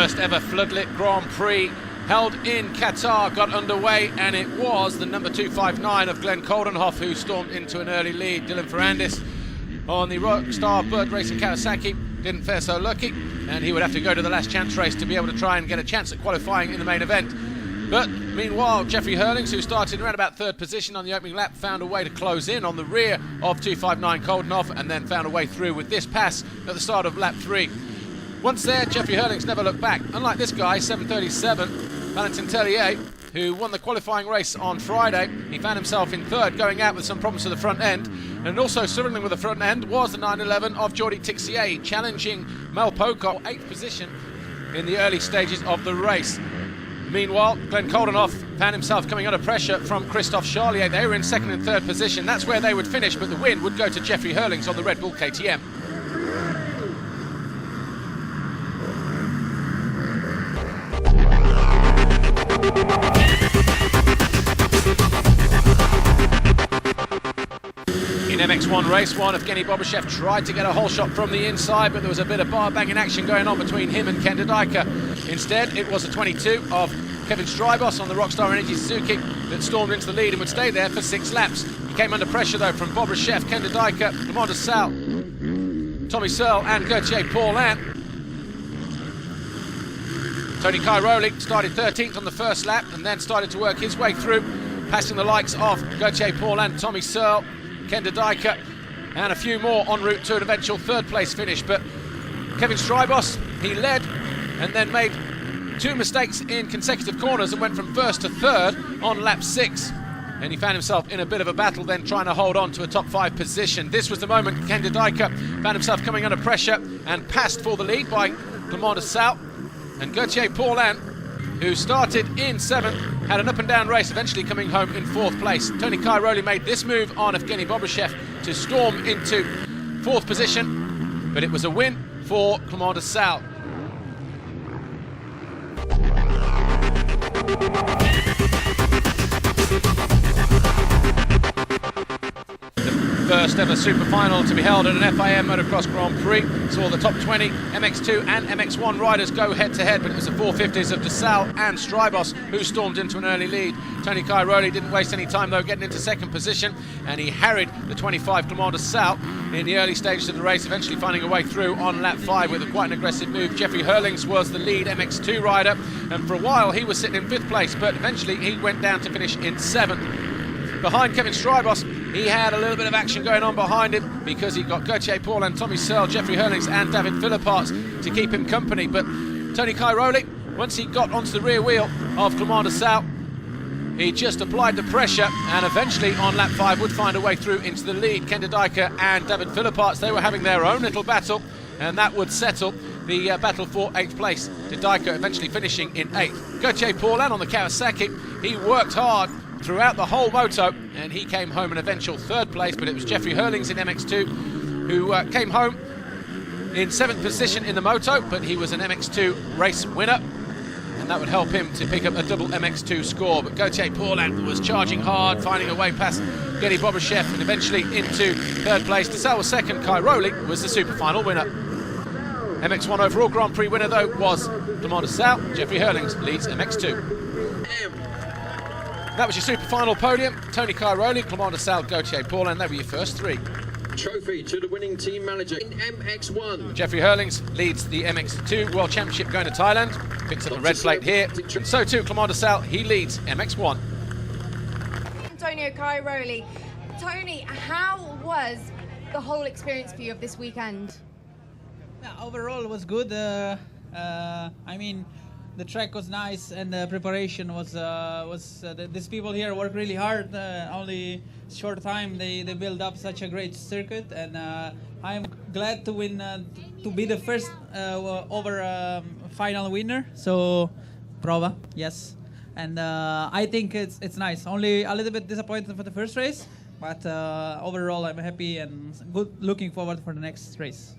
first ever floodlit Grand Prix held in Qatar got underway, and it was the number 259 of Glenn Coldenhoff who stormed into an early lead. Dylan Ferrandis on the Rockstar Bird Racing Kawasaki didn't fare so lucky, and he would have to go to the last chance race to be able to try and get a chance at qualifying in the main event. But meanwhile, Jeffrey Hurlings, who started around about third position on the opening lap, found a way to close in on the rear of 259 Coldenhoff, and then found a way through with this pass at the start of lap 3. Once there, Jeffrey Hurlings never looked back. Unlike this guy, 737, Valentin Tellier, who won the qualifying race on Friday. He found himself in third, going out with some problems with the front end. And also struggling with the front end was the 911 of Jordi Tixier, challenging Mel Pocock, 8th position in the early stages of the race. Meanwhile, Glenn Coldenhoff found himself coming under pressure from Christophe Charlier. They were in second and third position. That's where they would finish, but the win would go to Jeffrey Hurlings on the Red Bull KTM. In MX1 race 1, Evgeny Bobashev tried to get a hole shot from the inside, but there was a bit of bar banging action going on between him and Ken Dodajka. Instead, it was a 22 of Kevin Strybos on the Rockstar Energy Suzuki that stormed into the lead and would stay there for 6 laps. He came under pressure though from Bobashev, Ken Dodajka, Clément Desalle, Tommy Searle and Gauthier Paulin. Tony Cairoli started 13th on the first lap and then started to work his way through, passing the likes of Gauthier Paulin, Tommy Searle, Ken Dodajka and a few more en route to an eventual third place finish. But Kevin Strybos, he led and then made 2 mistakes in consecutive corners and went from first to third on lap 6. And he found himself in a bit of a battle then trying to hold on to a top 5 position. This was the moment Ken Dodajka found himself coming under pressure and passed for the lead by Clément Desalle. And Gauthier Paulin, who started in 7th, had an up and down race, eventually coming home in 4th place. Tony Cairoli made this move on Evgeny Bobashev to storm into 4th position, but it was a win for Clément Desalle. First ever super final to be held at an FIM Motocross Grand Prix saw the top 20 MX2 and MX1 riders go head to head, but it was the 450s of Desalle and Strybos who stormed into an early lead. Tony Cairoli didn't waste any time though, getting into 2nd position, and he harried the 25 Clément Desalle in the early stages of the race, eventually finding a way through on lap 5 with quite an aggressive move. Jeffrey Hurlings was the lead MX2 rider, and for a while he was sitting in 5th place, but eventually he went down to finish in 7th. Behind Kevin Strybos, he had a little bit of action going on behind him because he got Gauthier Paulin, Tommy Searle, Jeffrey Hurlings and David Philipparts to keep him company. But Tony Cairoli, once he got onto the rear wheel of Clément Desalle, he just applied the pressure and eventually on lap 5 would find a way through into the lead. Ken Dodajka and David Philipparts, they were having their own little battle, and that would settle the battle for 8th place. Dodajka eventually finishing in 8th. Gauthier Paulin on the Kawasaki, he worked hard throughout the whole moto, and he came home an eventual 3rd place, but it was Jeffrey Hurlings in MX2 who came home in 7th position in the moto, but he was an MX2 race winner, and that would help him to pick up a double MX2 score. But Gauthier Paulin was charging hard, finding a way past Evgeny Bobashev and eventually into 3rd place. Desalle was 2nd, Cairoli was the super final winner. MX1 overall Grand Prix winner though was Clément Desalle. Jeffrey Hurlings leads MX2. That was your super final podium. Tony Cairoli, Clément Desalle, Gauthier Paulin, they were your first 3. Trophy to the winning team manager in MX1. Jeffrey Hurlings leads the MX2 World Championship going to Thailand, picks up the red plate here, and so too Clément Desalle, he leads MX1. Antonio Cairoli. Tony, how was the whole experience for you of this weekend? Yeah, overall it was good. I mean, the track was nice and the preparation was these people here work really hard. Only short time they build up such a great circuit, and I'm glad to win, to be the first final winner. So prova, yes, and I think it's nice. Only a little bit disappointed for the first race, but overall I'm happy and good, looking forward for the next race.